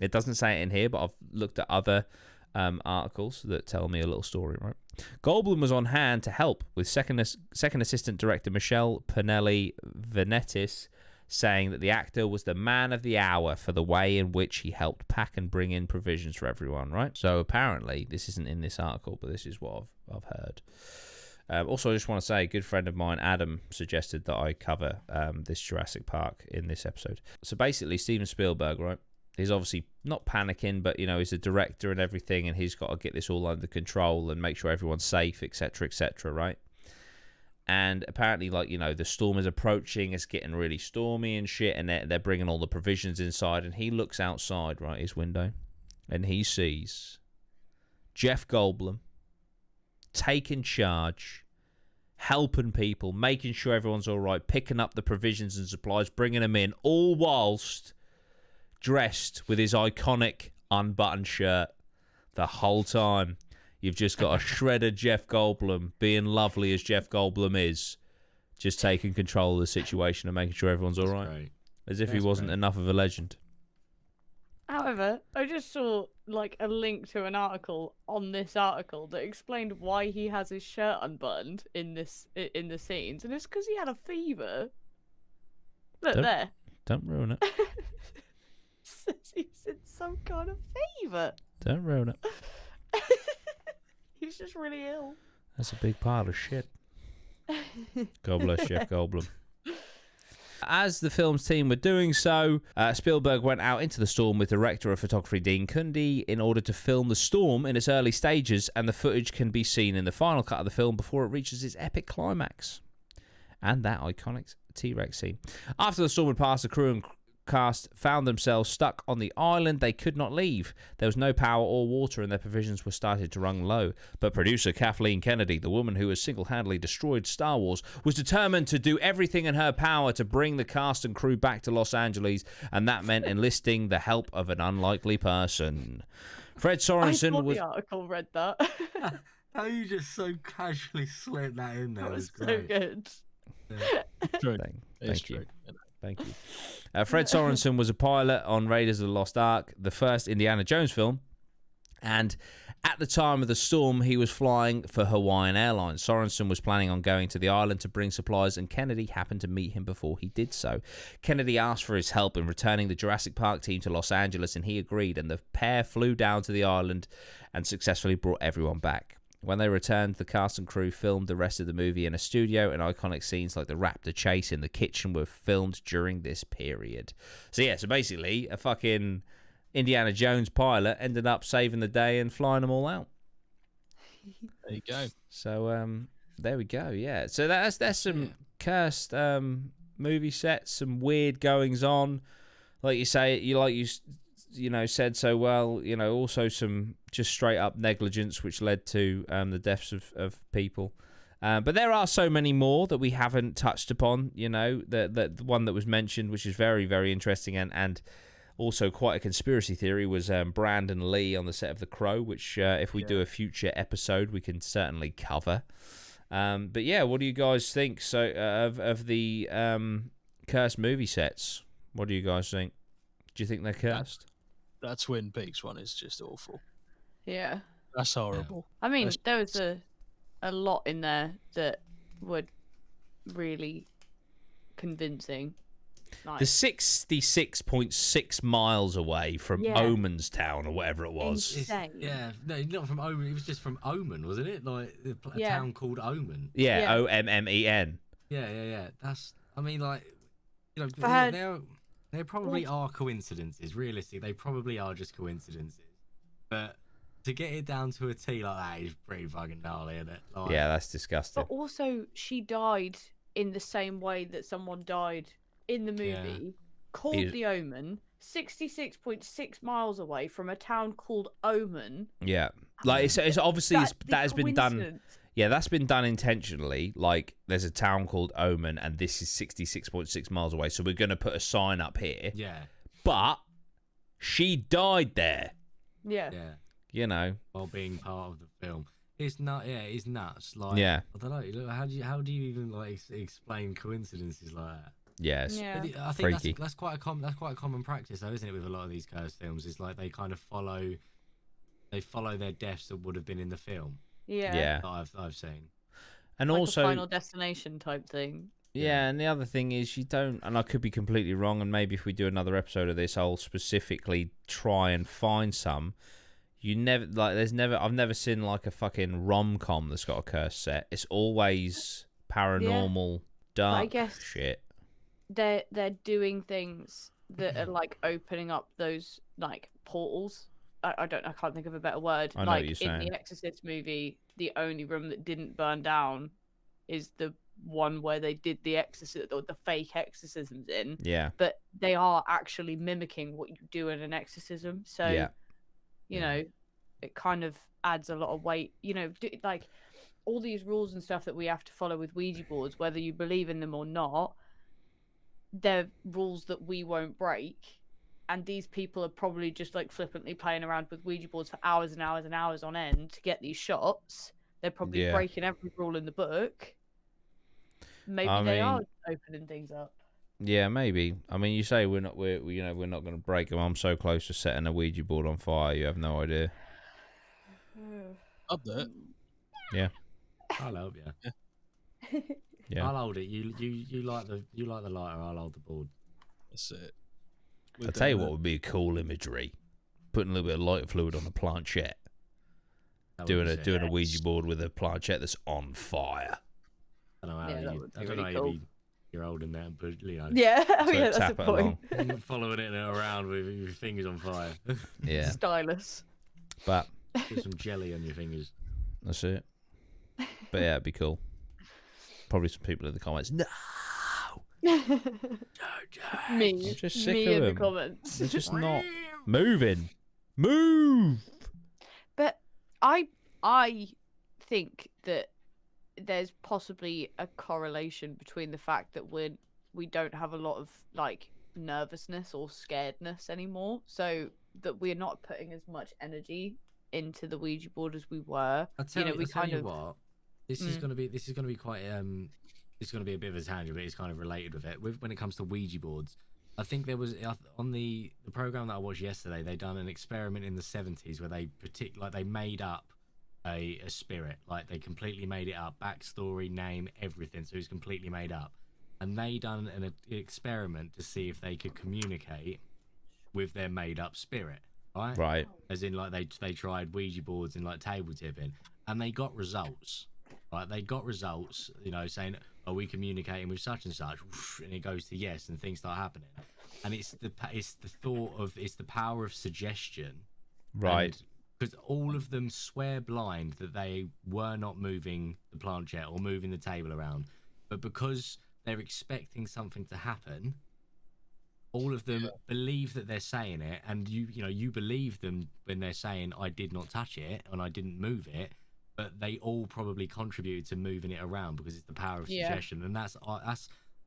It doesn't say it in here, but I've looked at other articles that tell me a little story, right? Goldblum was on hand to help, with second assistant director Michelle Pinelli Venetis saying that the actor was the man of the hour for the way in which he helped pack and bring in provisions for everyone, right? So apparently, this isn't in this article, but this is what I've heard. Also, I just want to say, a good friend of mine, Adam, suggested that I cover this Jurassic Park in this episode. So basically, Steven Spielberg, right? He's obviously not panicking, but, you know, he's a director and everything, and he's got to get this all under control and make sure everyone's safe, etc., right? And apparently, like, you know, the storm is approaching, it's getting really stormy and shit, and they're bringing all the provisions inside, and he looks outside, right, his window, and he sees Jeff Goldblum taking charge, helping people, making sure everyone's all right, picking up the provisions and supplies, bringing them in, all whilst dressed with his iconic unbuttoned shirt the whole time. You've just got a shredded Jeff Goldblum, being lovely as Jeff Goldblum is, just taking control of the situation and making sure everyone's all right. Great. As if he wasn't enough of a legend. However, I just saw like a link to an article on this article that explained why he has his shirt unbuttoned in the scenes, and it's because he had a fever. Look there. Don't ruin it. Says he's in some kind of fever. Don't ruin it. He's just really ill. That's a big pile of shit. God bless Jeff Goldblum. As the film's team were doing so, Spielberg went out into the storm with director of photography Dean Cundey in order to film the storm in its early stages, and the footage can be seen in the final cut of the film before it reaches its epic climax. And that iconic T-Rex scene. After the storm had passed, the crew and cast found themselves stuck on the island. They could not leave. There was no power or water, and their provisions were starting to run low. But producer Kathleen Kennedy, the woman who has single-handedly destroyed Star Wars, was determined to do everything in her power to bring the cast and crew back to Los Angeles, and that meant enlisting the help of an unlikely person. Fred Sorensen was... the article read that. How you just so casually slid that in there? That was so great. good. Yeah. True. Thank you. Thank you. Fred Sorensen was a pilot on Raiders of the Lost Ark, the first Indiana Jones film, and at the time of the storm, he was flying for Hawaiian Airlines. Sorensen was planning on going to the island to bring supplies, and Kennedy happened to meet him before he did so. Kennedy asked for his help in returning the Jurassic Park team to Los Angeles, and he agreed, and the pair flew down to the island and successfully brought everyone back. When they returned, the cast and crew filmed the rest of the movie in a studio, and iconic scenes like the raptor chase in the kitchen were filmed during this period. So yeah, so basically, a fucking Indiana Jones pilot ended up saving the day and flying them all out. There you go. So there we go. Yeah. So that's some cursed movie sets, some weird goings on. Like you say, you know, said so well, you know, also some just straight up negligence which led to the deaths of people. But there are so many more that we haven't touched upon, you know, the one that was mentioned, which is very, very interesting and also quite a conspiracy theory, was Brandon Lee on the set of The Crow, which if we do a future episode, we can certainly cover. But yeah, what do you guys think of the cursed movie sets? What do you guys think? Do you think they're cursed? That Twin Peaks one is just awful. Yeah. That's horrible. I mean, there was a lot in there that were really convincing. Like, the 66.6 miles away from Omen's town or whatever it was. Insane. No, not from Omen. It was just from Omen, wasn't it? Like a town called Omen. Yeah, Ommen. Yeah. That's. I mean, like, you know, there probably are coincidences. Realistically, they probably are just coincidences. But to get it down to a T like that is pretty fucking gnarly, isn't it? Like, yeah, that's disgusting. But also, she died in the same way that someone died in the movie, called The Omen, 66.6 miles away from a town called Omen. Yeah, like it's obviously that has been done. Coincidence. Yeah, that's been done intentionally. Like, there's a town called Omen, and this is 66.6 miles away, so we're going to put a sign up here. Yeah. But she died there. Yeah. You know. While being part of the film. It's not. Yeah, it's nuts. Like, yeah. I don't know. How do you even like explain coincidences like that? Yes. Yeah. I think that's quite a common practice, though, isn't it? With a lot of these cursed films, it's like they kind of follow their deaths that would have been in the film. Yeah. That I've seen. And like also a Final Destination type thing. Yeah, and the other thing is you don't, and I could be completely wrong, and maybe if we do another episode of this, I'll specifically try and find some. You never, like, I've never seen like a fucking rom-com that's got a curse set. It's always paranormal, dark shit. They're doing things that are like opening up those like portals. I can't think of a better word. I know like what you're saying. In the Exorcist movie, the only room that didn't burn down is the one where they did the fake exorcisms in. Yeah. But they are actually mimicking what you do in an exorcism. So, you know, it kind of adds a lot of weight. You know, like all these rules and stuff that we have to follow with Ouija boards, whether you believe in them or not, they're rules that we won't break. And these people are probably just like flippantly playing around with Ouija boards for hours and hours and hours on end to get these shots. They're probably breaking every rule in the book. Maybe they are opening things up. Yeah, maybe. I mean, you say we're not going to break them. I'm so close to setting a Ouija board on fire. You have no idea. I'll do it. Yeah. I'll help you. Yeah. I'll hold it. You like the lighter. I'll hold the board. That's it. I'll tell you what would be a cool imagery: putting a little bit of light fluid on a planchette, doing a Ouija board with a planchette that's on fire. I don't know how you're holding that, but you know. Yeah, that's the point. Following it around with your fingers on fire. Yeah. Stylus. But put some jelly on your fingers. That's it. But yeah, it'd be cool. Probably some people in the comments. No. Me. I'm just sick me of in them. the comments. They're just not moving. Move. But I think that there's possibly a correlation between the fact that we don't have a lot of like nervousness or scaredness anymore, so that we're not putting as much energy into the Ouija board as we were. I'll tell you what. This is gonna be quite it's going to be a bit of a tangent, but it's kind of related with it. When it comes to Ouija boards, I think there was on the program that I watched yesterday, they done an experiment in the 70s where they made up a spirit, like they completely made it up, backstory, name, everything. So it was completely made up, and they done an experiment to see if they could communicate with their made up spirit, right? Right. As in, like they tried Ouija boards and like table tipping, and they got results. Right, they got results, you know, saying, "Are we communicating with such and such?" And it goes to yes, and things start happening. And it's the power of suggestion, right? Because all of them swear blind that they were not moving the planchette or moving the table around, but because they're expecting something to happen, all of them believe that they're saying it, and you believe them when they're saying, "I did not touch it and I didn't move it." But they all probably contributed to moving it around because it's the power of suggestion, and that's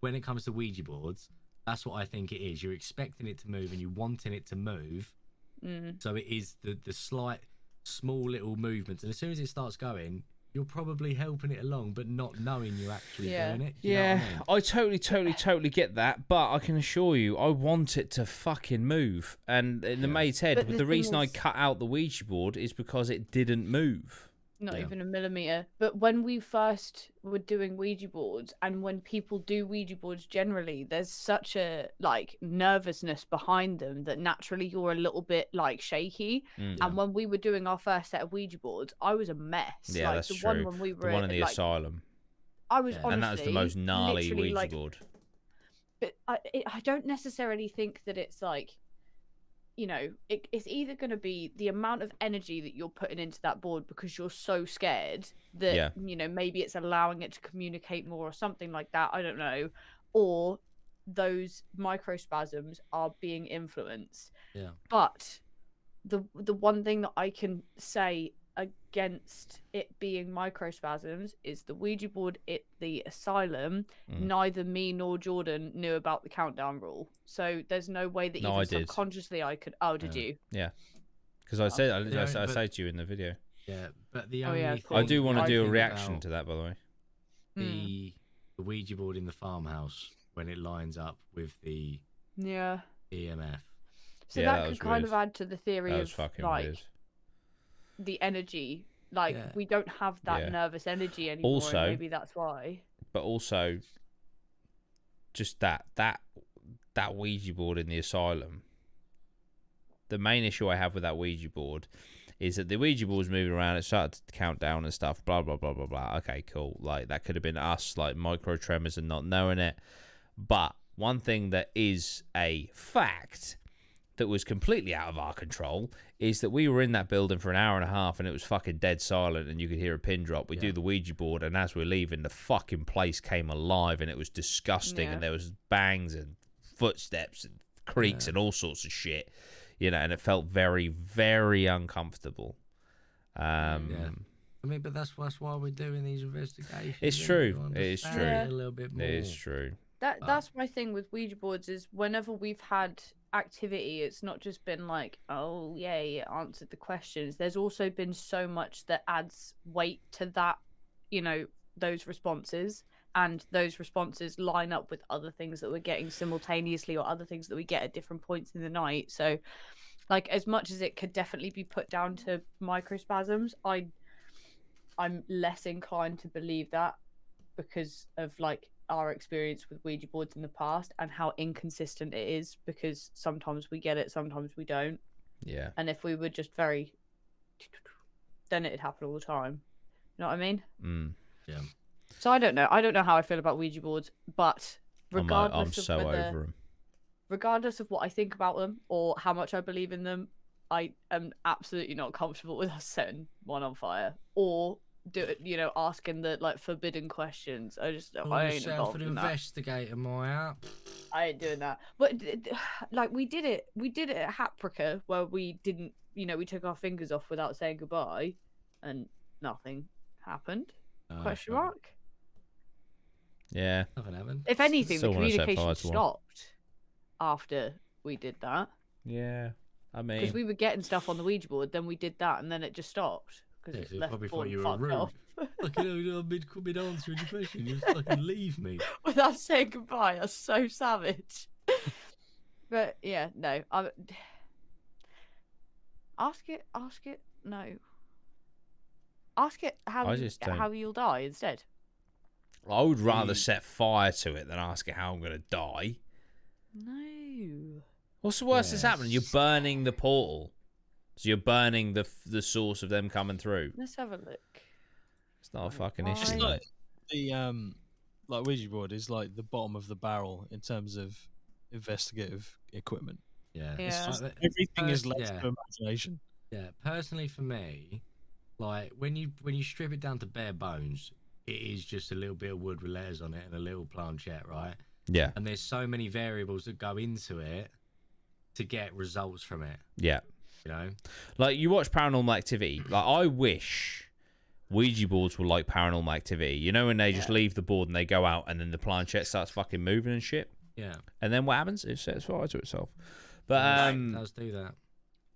when it comes to Ouija boards. That's what I think it is. You're expecting it to move and you wanting it to move, so it is the slight, small little movements. And as soon as it starts going, you're probably helping it along, but not knowing you're actually doing it. You know what I mean? I totally get that, but I can assure you, I want it to fucking move. And in the mate's head, the reason I cut out the Ouija board is because it didn't move. Not even a millimeter. But when we first were doing Ouija boards, and when people do Ouija boards generally, there's such a like nervousness behind them that naturally you're a little bit like shaky. And when we were doing our first set of Ouija boards, I was a mess. Yeah, like that's the true. one when we were the one in the like, asylum. I was honestly, and that was the most gnarly Ouija like, board. But I don't necessarily think that it's like, you know, it's either going to be the amount of energy that you're putting into that board because you're so scared that, you know, maybe it's allowing it to communicate more or something like that. I don't know. Or those microspasms are being influenced. Yeah. But the one thing that I can say against it being microspasms is the Ouija board at the asylum. Neither me nor Jordan knew about the countdown rule, so there's no way that even subconsciously I could. Oh, did you? Yeah, because I said I said to you in the video. Yeah, but the only thing I do want to do a think reaction to that, by the way. The Ouija board in the farmhouse when it lines up with the EMF. So that could kind of add to the theory that was of fucking like weird. The energy. Like we don't have that nervous energy anymore. Also, and maybe that's why. But also, just that Ouija board in the asylum. The main issue I have with that Ouija board is that the Ouija board was moving around. It started to count down and stuff. Blah blah blah blah blah. Okay, cool. Like that could have been us, like micro tremors and not knowing it. But one thing that is a fact that was completely out of our control is that we were in that building for an hour and a half and it was fucking dead silent and you could hear a pin drop. We do the Ouija board and as we're leaving, the fucking place came alive and it was disgusting and there was bangs and footsteps and creaks and all sorts of shit, you know, and it felt very, very uncomfortable. I mean, but that's why we're doing these investigations. It's true. It is true. A little bit more. It is true. That's my thing with Ouija boards is whenever we've had activity, it's not just been like, oh yay, it answered the questions. There's also been so much that adds weight to that, you know, those responses, and those responses line up with other things that we're getting simultaneously or other things that we get at different points in the night. So like as much as it could definitely be put down to microspasms, I'm less inclined to believe that because of like our experience with Ouija boards in the past and how inconsistent it is, because sometimes we get it, sometimes we don't. Yeah. And if we were just very, then it'd happen all the time. You know what I mean? Yeah. So I don't know how I feel about Ouija boards, but regardless I'm so over them. Regardless of what I think about them or how much I believe in them, I am absolutely not comfortable with us setting one on fire or asking the like forbidden questions. I ain't involved in that. Investigator, Maya. I ain't doing that. But like we did it at Haprica where we didn't, we took our fingers off without saying goodbye, and nothing happened. Question mark. Yeah. Nothing happened. If anything, the communication stopped after we did that. Yeah. I mean, because we were getting stuff on the Ouija board, then we did that, and then it just stopped. Because it left probably thought you were rude. I've been answering your question. You fucking leave me without saying goodbye. That's so savage. But yeah, no. Ask it. No. Ask it how you'll die instead. I would rather set fire to it than ask it how I'm going to die. No. What's the worst that's happening? You're burning the portal. So you're burning the source of them coming through. Let's have a look. It's not a fucking issue. It's like the like Ouija board is like the bottom of the barrel in terms of investigative equipment. Yeah. Everything is left to imagination. Yeah. Personally, for me, like when you strip it down to bare bones, it is just a little bit of wood with letters on it and a little planchette, right? Yeah. And there's so many variables that go into it to get results from it. Yeah. You know, like you watch Paranormal Activity. Like I wish Ouija boards were like Paranormal Activity. You know, when they just leave the board and they go out, and then the planchette starts fucking moving and shit. Yeah. And then what happens? It sets fire to itself. But it does do that.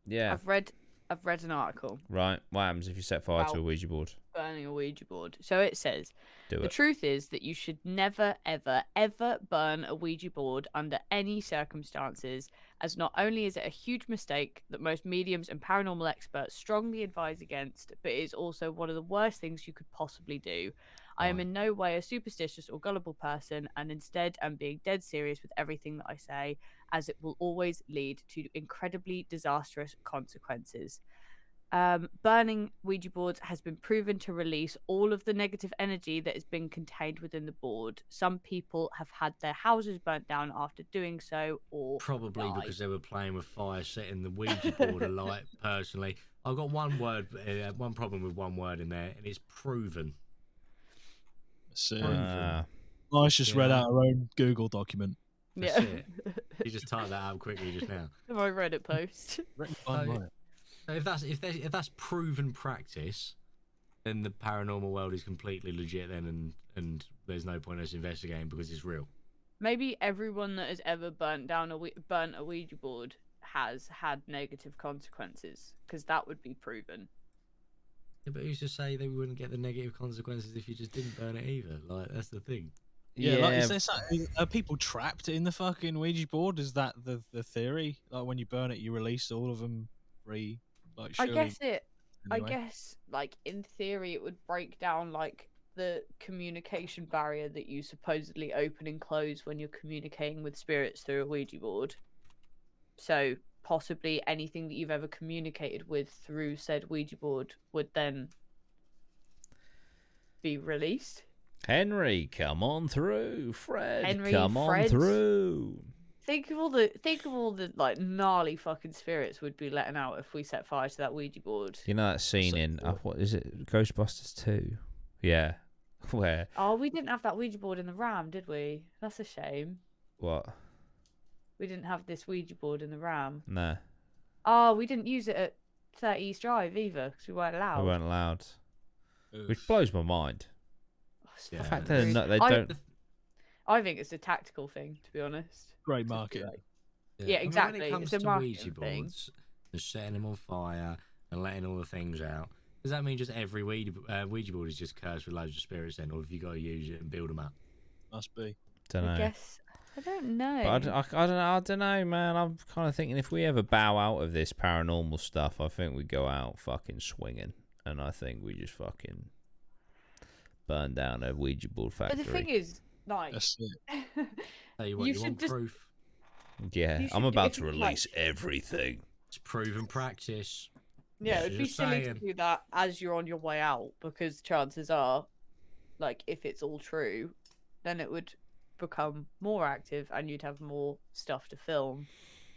Yeah. I've read I've read an article. Right. What happens if you set fire to a Ouija board? Burning a Ouija board. So it says, The truth is that you should never, ever, ever burn a Ouija board under any circumstances, as not only is it a huge mistake that most mediums and paranormal experts strongly advise against, but it is also one of the worst things you could possibly do. I am in no way a superstitious or gullible person, and instead am being dead serious with everything that I say, as it will always lead to incredibly disastrous consequences. Burning Ouija boards has been proven to release all of the negative energy that has been contained within the board. Some people have had their houses burnt down after doing so, or probably died. because they were playing with fire, setting the Ouija board alight. Personally, I've got one problem with one word in there, and it's proven. I just read out our own Google document. That's it. You just typed that out quickly just now. My Reddit post. So if that's proven practice, then the paranormal world is completely legit then, and there's no point in us investigating because it's real. Maybe everyone that has ever burnt a Ouija board has had negative consequences, because that would be proven. Yeah, but who's to say they wouldn't get the negative consequences if you just didn't burn it either? Like, that's the thing. Yeah, like, is there something, are people trapped in the fucking Ouija board? Is that the theory? Like, when you burn it, you release all of them free? Like, surely... I guess, like, in theory, it would break down, like, the communication barrier that you supposedly open and close when you're communicating with spirits through a Ouija board. So, possibly anything that you've ever communicated with through said Ouija board would then be released. Henry, come on through. Fred, come on through. Think of all the like gnarly fucking spirits would be letting out if we set fire to that Ouija board. You know that scene in what is it, Ghostbusters 2? Yeah, where? Oh, we didn't have that Ouija board in the Ram, did we? That's a shame. What? We didn't have this Ouija board in the Ram. No. Oh, we didn't use it at 30 East Drive either because we weren't allowed. We weren't allowed. Which blows my mind. The fact that they don't. I think it's a tactical thing, to be honest. Great marketing. Yeah, exactly. I mean, when it comes it's a to Ouija marketing thing. boards, and setting them on fire and letting all the things out, does that mean just every Ouija board is just cursed with loads of spirits then, or have you got to use it and build them up? Must be. Don't know. I guess. I don't know. But I don't know, man. I'm kind of thinking if we ever bow out of this paranormal stuff, I think we go out fucking swinging, and I think we just fucking burn down a Ouija board factory. But the thing is, like, Hey, what, you want proof? Yeah, I'm about to release everything. It's proven practice. Yeah, it'd be silly to do that as you're on your way out, because chances are, like, if it's all true, then it would become more active and you'd have more stuff to film.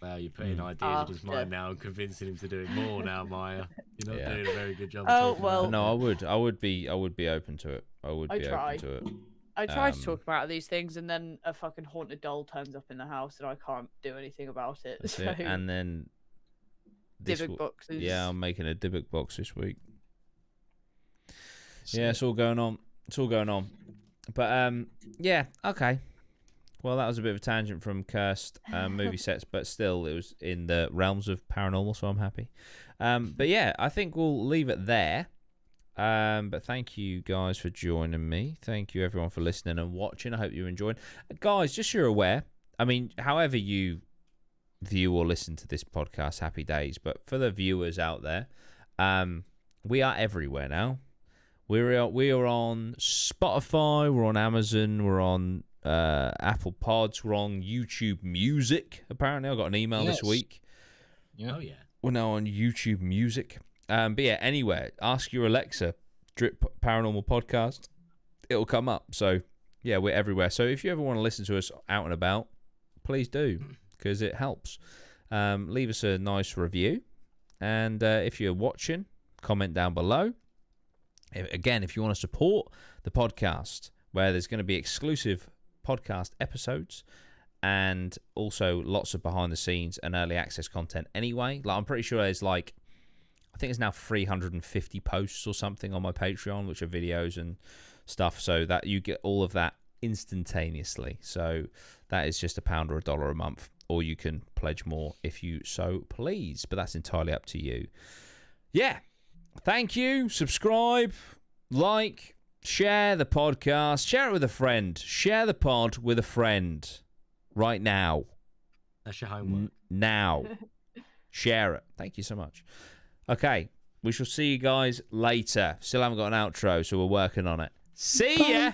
Well, you're putting ideas in his mind now and convincing him to do it more now, Maya. You're not doing a very good job. Oh, well. No, I would be open to it. I would be open to it. I try to talk about these things, and then a fucking haunted doll turns up in the house, and I can't do anything about it. That's so. it. And then Dybbuk boxes. Yeah, I'm making a Dybbuk box this week. Yeah, it's all going on. But yeah, okay. Well, that was a bit of a tangent from cursed movie sets, but still, it was in the realms of paranormal, so I'm happy. But yeah, I think we'll leave it there. But thank you guys for joining me. Thank you everyone for listening and watching. I hope you're enjoying. Guys, just so you're aware, I mean, however you view or listen to this podcast, happy days. But for the viewers out there, we are everywhere now. We are on Spotify, we're on Amazon, we're on Apple Pods, we're on YouTube Music. Apparently, I got an email this week. Yeah. Oh yeah. We're now on YouTube Music. But yeah, anywhere, ask your Alexa, Drip Paranormal Podcast, it'll come up. So yeah, we're everywhere. So if you ever want to listen to us out and about, please do, because it helps. Leave us a nice review, and if you're watching, comment down below. Again, if you want to support the podcast, where there's going to be exclusive podcast episodes and also lots of behind the scenes and early access content anyway. Like, I'm pretty sure there's I think it's now 350 posts or something on my Patreon, which are videos and stuff, so that you get all of that instantaneously. So that is just £1 or $1 a month, or you can pledge more if you so please, but that's entirely up to you. yeah, thank you. Subscribe, like, share the podcast. Share it with a friend. Share the pod with a friend right now. That's your homework. Now. Share it. Thank you so much. Okay, we shall see you guys later. Still haven't got an outro, so we're working on it. See ya!